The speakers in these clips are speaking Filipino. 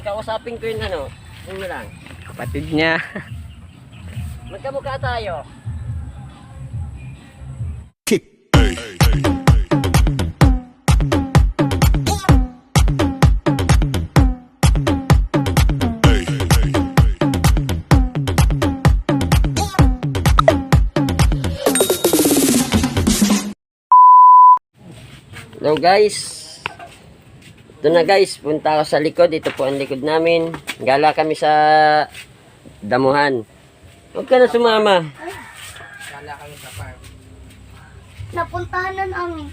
Kausapin ko yun ano. Yun lang. Kapatid niya. Magkamukha tayo. Hello guys. Ito na guys, punta ako sa likod. Ito po ang likod namin. Gala kami sa damuhan. Huwag ka na sumama. Gala kami sa farm. Napuntahan na namin.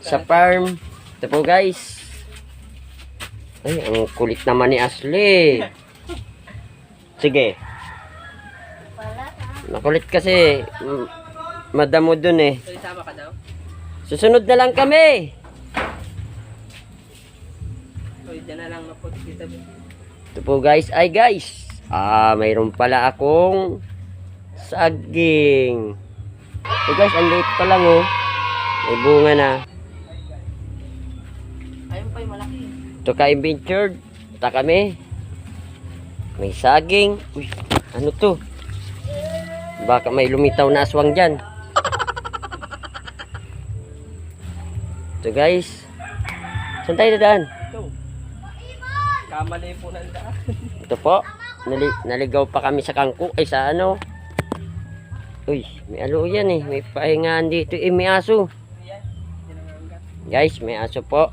Sa farm. Ito po guys. Ay, ang kulit naman ni Ashley. Sige. Wala Makulit kasi. Madamo dun eh. So, isama ka daw? Susunod na lang kami. So, dyan na lang maputi kita. Ito po guys. Ay guys. Mayroon pala akong saging. Ito guys, ang liit pa lang oh. May bunga na. Ayun pa yung malaki. Ito ka-adventured. Ito kami. May saging. Uy, ano to? Baka may lumitaw na aswang dyan. Ito guys. Saan tayo dadaan? Ito. Kamali po ng daan. Ito po. Naligaw pa kami sa kangkong. Ay sa ano. Uy, may alo yan eh. May pahingaan dito. May aso. Guys, may aso po.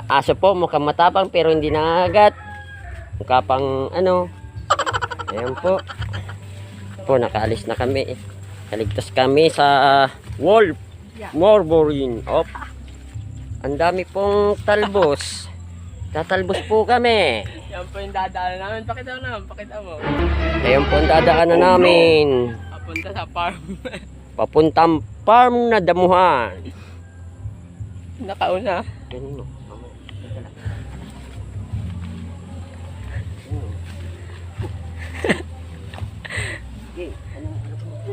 Aso po. Mukhang matapang pero hindi nangagat. Mukha pang ano. Ayan po. Po, nakaalis na kami. Kaligtas kami sa wolf. Morborin. Op. Ang dami pong talbos. Tatalbos po kami. Yan po yung dadaan namin. Pakita mo naman. Pakita mo. Ayun po ang dadaanan namin. Papunta sa farm. Papuntang farm na damuhan. Nakauna. Ganun, no?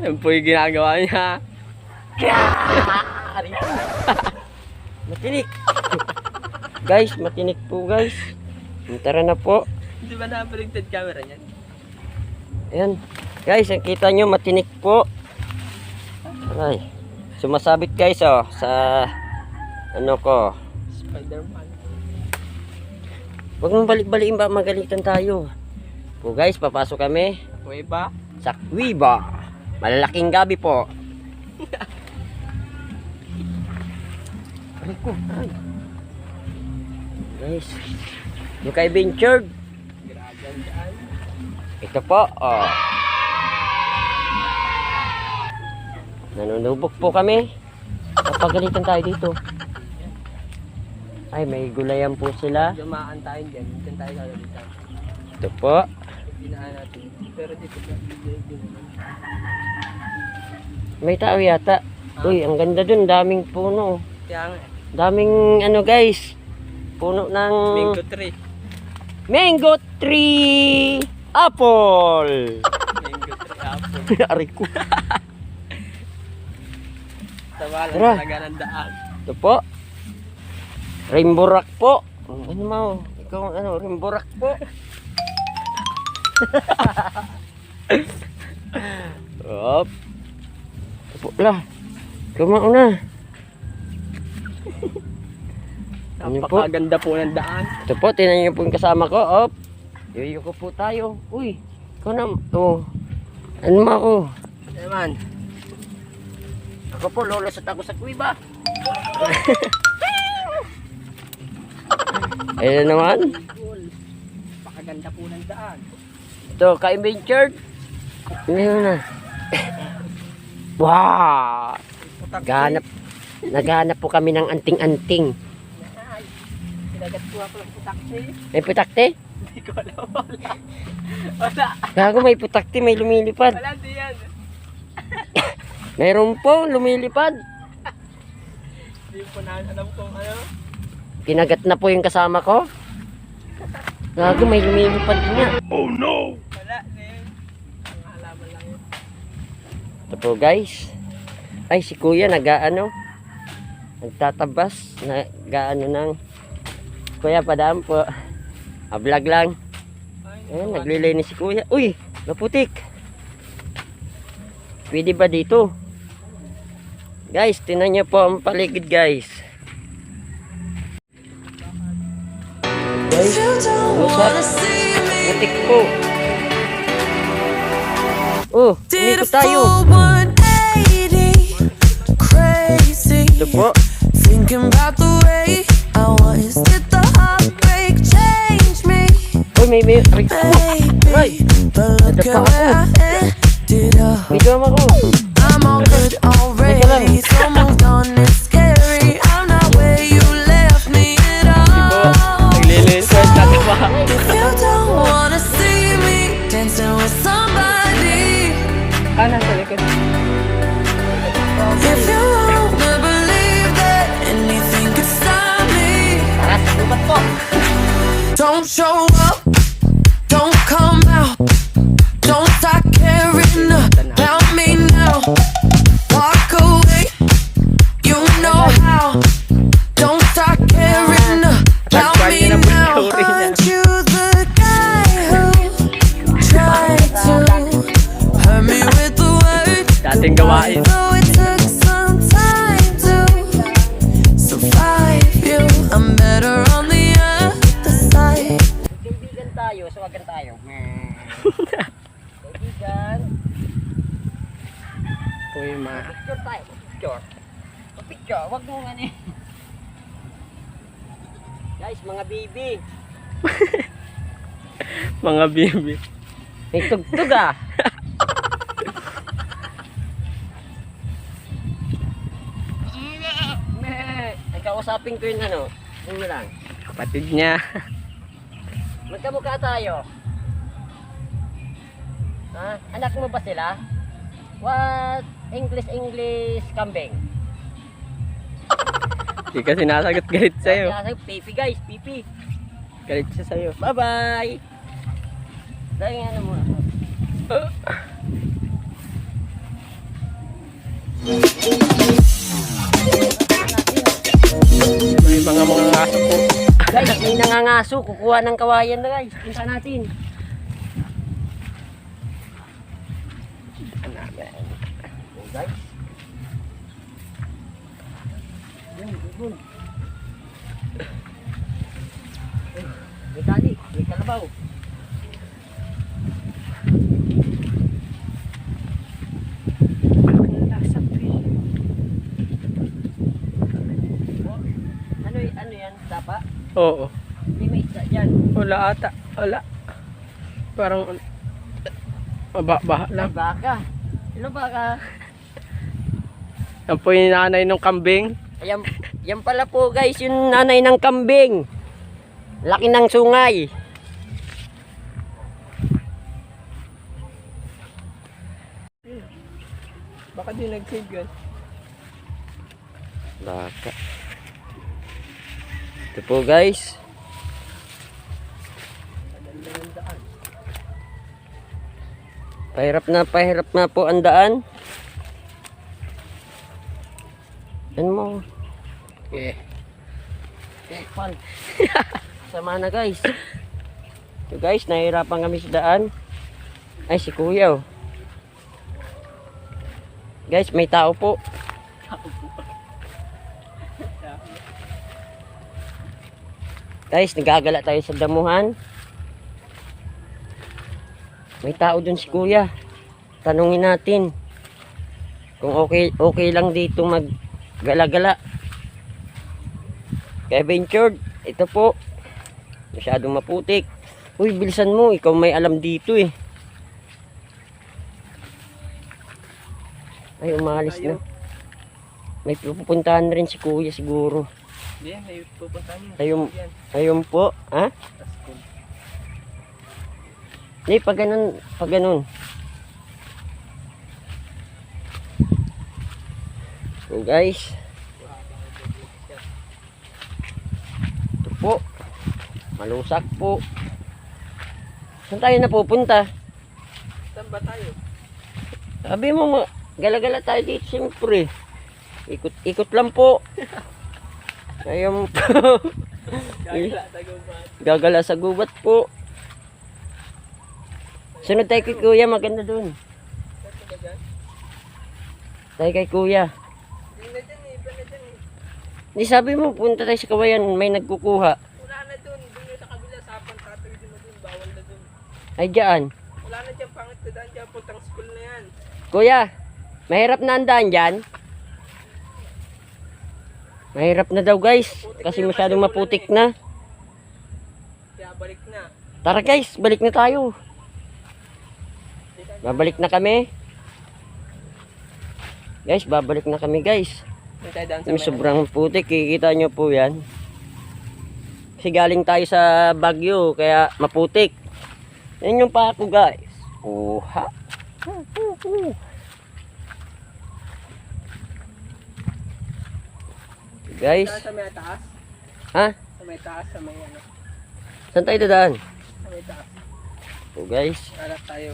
Yan po yung ginagawa niya. Matinik. Guys, matinik po guys. Tara na po. Di ba na-predicted camera niyan? Ayan. Guys, ang kita nyo matinik po. Ay. Sumasabit guys oh. Sa ano ko. Spider-Man. Huwag mong balik-balikin ba magalitan tayo. Po guys, papasok kami. Kuwi ba? Sa Cuiba. Malalaking gabi po. Aray ko, aray. Guys, yung kay Ventured. Grabe dyan. Ito po, oh. Nanunubok po kami. Napagalitan tayo dito. Ay, may gulayan po sila. Dumaan tayo dyan. Dyan tayo gagalitan. Ito po. Pinaan natin. Pero dito ba? May tao yata. Uy, ang ganda dun. Daming puno. Kaya nga. Daming ano guys. Puno ng Mango tree. mango tree. Apple. Mango tree apple. Aray ko. Tawalan Tara. talaga ng daan. Ito po. Rainbow rock po. Ano mo? Ikaw ano? Rainbow rock po. Op. Ito po lah. Kumao na. Ano po? Napakaganda po ng daan. Ito po, tinan niyo po yung kasama ko. Op. Yuyuko po tayo. Uy. Ikaw na. Oh. Ano mo ako? Naman. Ako po, lolasot ako sa Cuiba. Ayun naman. Napakaganda po ng daan. Ito, ka-adventured. Ngayon na. Wow! Naghanap po kami ng anting-anting. Ay, pinagat ko ako ng putakti. May putakte? Hindi ko alam. Wala. Wala. Gago, may putakte, may lumilipad. Wala di yan. Mayroon po, lumilipad. Hindi po na alam kung ano. Kinagat na po yung kasama ko. Gago, may lumilipad nga. Oh no! Wala din. Ang halaman lang yun. Ito po guys. Ay, si kuya nag-ano. Nagtatabas. Nag-ano ng Kuya, padaan po. Vlog lang. Ayan, naglilinis si kuya. Uy, naputik. Pwede ba dito? Guys, tinan niyo po ang paligid, guys. Guys, putik po. Oh, umikot tayo. Ito po. Thinking about the way I was. Did the heartbreak change me? Uy, may Right. But look at where I ended up. Video mo ako. I'm all good already, so moved on. It's scary. I'm not where you left me at all. Naglilinis ko at tataba. If you don't wanna see me dancing with somebody, Nasa likod. if you wanna believe that anything could stop me, don't show up, don't come out, don't start caring about me now. Walk away, you know how. Don't start caring about me now. Aren't you the guy who tried to hurt me with the words? Dating gawain. Though it took some time to survive you, I'm better on the other side. Kaibigan tayo, suwagan tayo. Kaibigan. Uy, Picture tayo. Picture. Picture. Wag mo nga eh. Guys, mga baby. mga bibi. May tugtog ah. Ay, kausapin ko yun ano. Yun lang. Kapatid niya. Magkamukha tayo. Ha? Anak mo ba sila? What? English kambing. Hindi ka sinasagot, galit sa'yo. Kaya pipi guys, pipi. Galit siya sa'yo. Bye-bye. Dahil nga ano mo. May mga aso po. Guys, may nangangaso. Kukuha ng kawayan na guys. Punta natin. Oh, guys. Yun. May tali. May kalabaw. Ano yan? Tapa? Oo. Hindi may isda dyan. Wala ata. Wala. Parang baha Ay, lang. baka. Ano baka? Yan po yung nanay ng kambing. Ayan, yan pala po guys, yung nanay ng kambing. Laki ng sungay. Baka di nag-save yun. Baka. Ito po guys. Pahirap na po ang daan. Yan mo. Okay. Pan. Sama na guys. So guys, nahihirapan kami sa daan. Ay, si kuya oh. Guys, may tao po. Guys, nagagala tayo sa damuhan. May tao dun si kuya. Tanungin natin kung okay lang dito maggala-gala. Kaya Ventured, ito po. Masyadong maputik. Uy, bilisan mo. Ikaw may alam dito eh. Ay, umalis na. May pupuntahan rin si kuya siguro. Hindi, may pupuntahan yun. Ayun po. Ha? Hindi, pag ganun. So guys. Ito po. Malusak po. Saan tayo napupunta? Saan ba tayo? Sabi mo, gala-gala tayo dito siyempre. Ikot lang po. Ayun po. Gagala sa gubat. Gagala sa gubat po. Sunod tayo kay kuya, maganda dun. Ito ba dyan? Tayo kay kuya. Hindi na dyan eh. Iba na dyan eh. Di sabi mo, punta tayo sa kawayan, may nagkukuha. Wala na dun. Dun yung sa kabila. Sapang tatawid mo dun. Bawal na dun. Ay, dyan. Wala na dyan. Pangit na daan dyan. Puntang school na yan. Kuya, mahirap na ang daan dyan. Mahirap na daw guys, kasi masyadong maputik na. Kaya balik na. Tara guys, balik na tayo. Babalik na kami. Guys, babalik na kami guys. Doon tayo daan sa May may sobrang putik, kikita nyo po yan. Kasi galing tayo sa Baguio, kaya maputik. Yan yung pako guys. Oha. Guys, Saan sa may taas? ha? Sa may taas. Sa may ano. Saan tayo dadaan? Sa may taas. O guys, Harap tayo.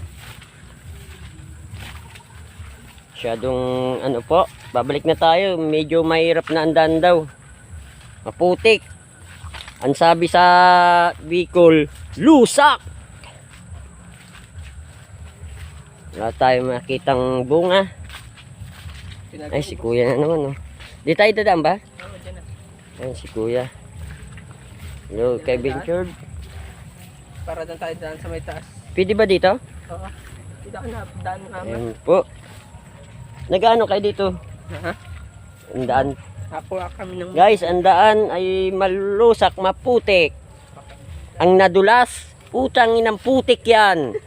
masyadong ano po, babalik na tayo. Medyo mahirap na andan daw. Maputik. Ang sabi sa Bicol, lusak. Wala tayo makitang bunga. Ay, si kuya na naman, oh. Di tayo dadaan ba? Oo, dyan na. Ayan, si kuya. Hello, kay Benchard. Para doon tayo daan sa may taas. Pwede ba dito? Oo. Dito ka na. Daan mo kama. Ayan po. Nag-ano kayo dito? Ha? Ang daan. Nakuha kami ng... Guys, ang daan ay malusak, maputik. Ang nadulas, putang inang putik yan.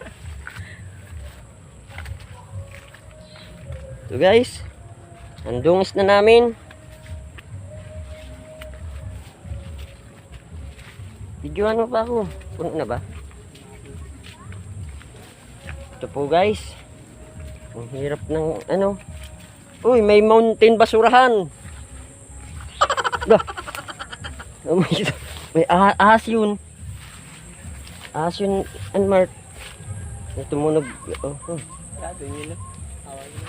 So guys, ang dungis na namin. Videoan mo pa ako. Puno na ba? Ito po guys. Ang hirap ng ano. Uy, may mountain basurahan. Dah. May ahas yun. Ahas yun, Anmart. May tumunog. Oh, oh. Ah, doon yun. Awal yun.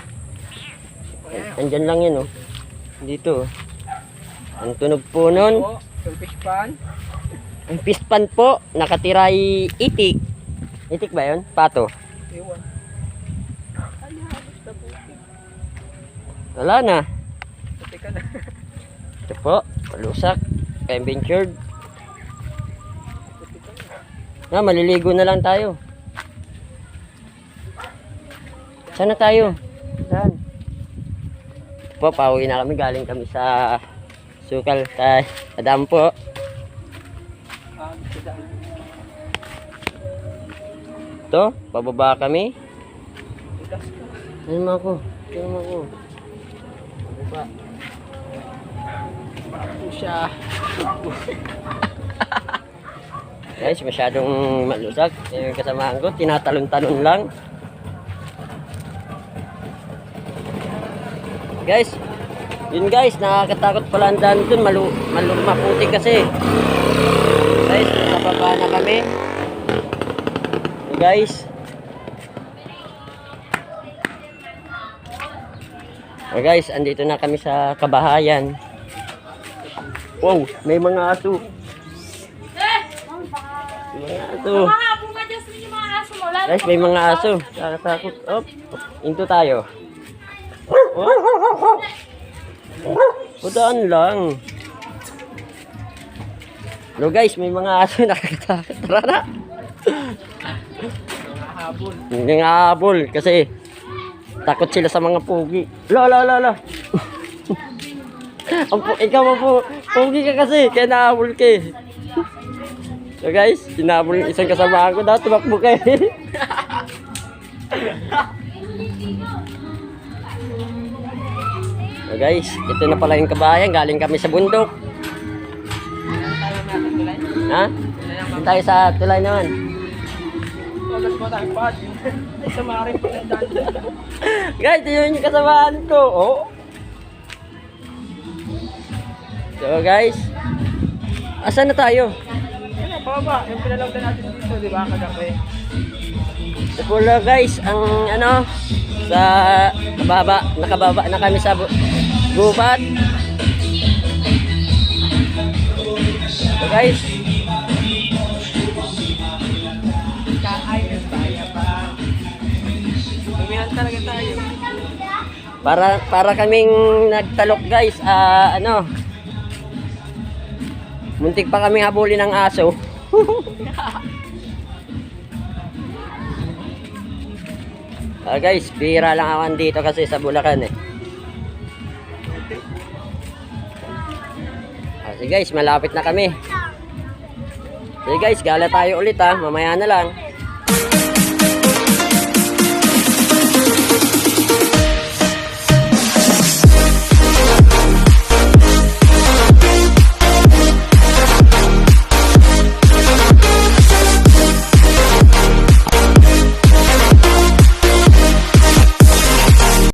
Andyan lang yun, oh. Dito, oh. Ang tunog po nun. Oo, yung fish pan. Ang pispan po, nakatiray itik. Itik ba yun? Pato. Iwan. Ay, halos na buti. Wala na. Buti ka na. Ito po, malusak. Kaya Benchard. Buti ka na. Maliligo na lang tayo. Saan na tayo? Saan? Po, pauwi na kami. Galing kami sa Sukal kay Adam po. Gusto daan. Ito, pababa kami. Ikas ka. Ano mo ako? Ano mo ako? Pababa. Papo siya. Guys, masyadong malusak. Yung kasamahan ko, tinatalon-talon lang. Guys, yun guys, nakakatakot pala ang daan dun. Maputi kasi. Guys, nababa na kami. So guys. So guys, andito na kami sa kabahayan. Wow, may mga aso. May mga aso. Guys, may mga aso. Nakakatakot. Oh, into tayo. Oh. Udaan lang. Hello guys, may mga aso nakakatakot. Tara na. Habol. Hindi nga habol kasi takot sila sa mga pugi. La. Ikaw po, pugi ka kasi, kaya nahabol ka eh. So guys, hinabol yung isang kasamahan ko daw, tumakbo kayo. So guys, ito na pala yung kabayan, galing kami sa bundok. Tayo natin tulay. Ha? Dito tayo sa tulay naman. Tugas mo tayo pa. Isa maaaring pinagdaan dyan. Guys, yun yung kasamahan ko. Oh. So guys, asan na tayo? Ano, pababa. Yung pinalagdan natin dito, di ba? Kagabi. So pula guys, ang ano, sa nakababa na kami sa gubat. So guys. Kaayos tayo pa. Tumihan talaga tayo. Para kaming nagtalok guys. Ano? Muntik pa kaming habulin ng aso. Guys, bihira lang ako dito kasi sa Bulacan eh. Sige guys, malapit na kami. Sige guys, gala tayo ulit mamaya na lang.